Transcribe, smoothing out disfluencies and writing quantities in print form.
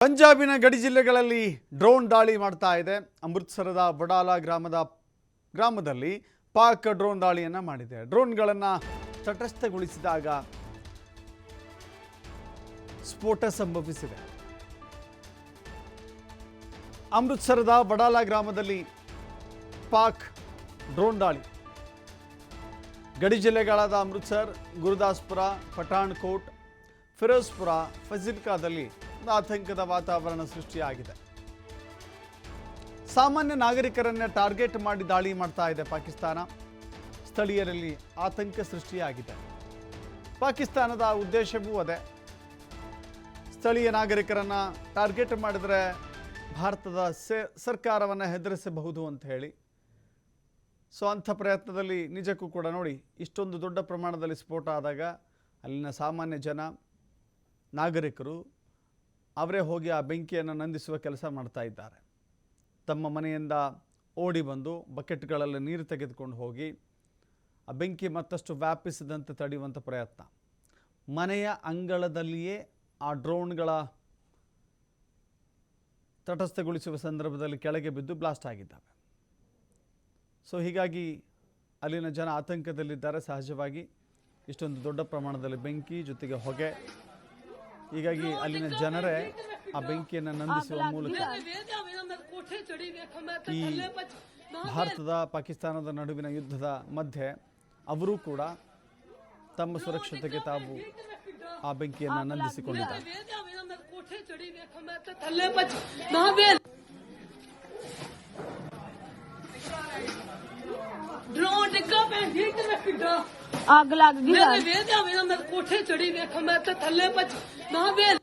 ಪಂಜಾಬಿನ ಗಡಿ ಜಿಲ್ಲೆಗಳಲ್ಲಿ ಡ್ರೋನ್ ದಾಳಿ ಮಾಡ್ತಾ ಇದೆ. ಅಮೃತಸರದ ಬಡಾಲಾ ಗ್ರಾಮದಲ್ಲಿ ಪಾಕ್ ಡ್ರೋನ್ ದಾಳಿಯನ್ನ ಮಾಡಿದೆ. ಡ್ರೋನ್ಗಳನ್ನು ತಟಸ್ಥಗೊಳಿಸಿದಾಗ ಸ್ಫೋಟ ಸಂಭವಿಸಿದೆ. ಅಮೃತಸರದ ಬಡಾಲಾ ಗ್ರಾಮದಲ್ಲಿ ಪಾಕ್ ಡ್ರೋನ್ ದಾಳಿ. ಗಡಿ ಜಿಲ್ಲೆಗಳಾದ ಅಮೃತಸರ್, ಗುರುದಾಸ್ಪುರ, ಪಠಾಣ್ಕೋಟ್, ಫಿರೋಜ್ಪುರ, ಫಜಿಲ್ಕಾದಲ್ಲಿ ಆತಂಕದ ವಾತಾವರಣ ಸೃಷ್ಟಿಯಾಗಿದೆ. ಸಾಮಾನ್ಯ ನಾಗರಿಕರನ್ನೇ ಟಾರ್ಗೆಟ್ ಮಾಡಿ ದಾಳಿ ಮಾಡ್ತಾ ಇದೆ ಪಾಕಿಸ್ತಾನ. ಸ್ಥಳೀಯರಲ್ಲಿ ಆತಂಕ ಸೃಷ್ಟಿಯಾಗಿದೆ. ಪಾಕಿಸ್ತಾನದ ಉದ್ದೇಶವೂ ಅದೇ. ಸ್ಥಳೀಯ ನಾಗರಿಕರನ್ನ ಟಾರ್ಗೆಟ್ ಮಾಡಿದರೆ ಭಾರತದ ಸರ್ಕಾರವನ್ನು ಹೆದರಿಸಬಹುದು ಅಂತ ಹೇಳಿ. ಸೊ ಅಂಥ ಪ್ರಯತ್ನದಲ್ಲಿ ನಿಜಕ್ಕೂ ಕೂಡ ನೋಡಿ, ಇಷ್ಟೊಂದು ದೊಡ್ಡ ಪ್ರಮಾಣದಲ್ಲಿ ಸ್ಫೋಟ ಆದಾಗ ಅಲ್ಲಿನ ಸಾಮಾನ್ಯ ಜನ, ನಾಗರಿಕರು ಅವರೇ ಹೋಗಿ ಆ ಬೆಂಕಿಯನ್ನು ನಂದಿಸುವ ಕೆಲಸ ಮಾಡ್ತಾ ಇದ್ದಾರೆ. ತಮ್ಮ ಮನೆಯಿಂದ ಓಡಿ ಬಂದು ಬಕೆಟ್ಗಳಲ್ಲಿ ನೀರು ತೆಗೆದುಕೊಂಡು ಹೋಗಿ ಆ ಬೆಂಕಿ ಮತ್ತಷ್ಟು ವ್ಯಾಪಿಸದಂತೆ ತಡೆಯುವಂಥ ಪ್ರಯತ್ನ. ಮನೆಯ ಅಂಗಳದಲ್ಲಿಯೇ ಆ ಡ್ರೋನ್ಗಳ ತಟಸ್ಥಗೊಳಿಸುವ ಸಂದರ್ಭದಲ್ಲಿ ಕೆಳಗೆ ಬಿದ್ದು ಬ್ಲಾಸ್ಟ್ ಆಗಿದ್ದಾವೆ. ಸೊ ಹೀಗಾಗಿ ಅಲ್ಲಿನ ಜನ ಆತಂಕದಲ್ಲಿದ್ದಾರೆ. ಸಹಜವಾಗಿ ಇಷ್ಟೊಂದು ದೊಡ್ಡ ಪ್ರಮಾಣದಲ್ಲಿ ಬೆಂಕಿ ಜೊತೆಗೆ ಹೊಗೆ, ಹೀಗಾಗಿ ಅಲ್ಲಿನ ಜನರೇ ಆ ಬೆಂಕಿಯನ್ನು ನಂದಿಸುವ ಮೂಲಕ ಈ ಭಾರತದ ಪಾಕಿಸ್ತಾನದ ನಡುವಿನ ಯುದ್ಧದ ಮಧ್ಯೆ ಅವರು ಕೂಡ ತಮ್ಮ ಸುರಕ್ಷತೆಗೆ ತಾವು ಆ ಬೆಂಕಿಯನ್ನು ನಂದಿಸಿಕೊಂಡಿದ್ದಾರೆ. आग लग गई मेरे कोठे चढ़ी देखो मैं तो थल्ले पच ना बेल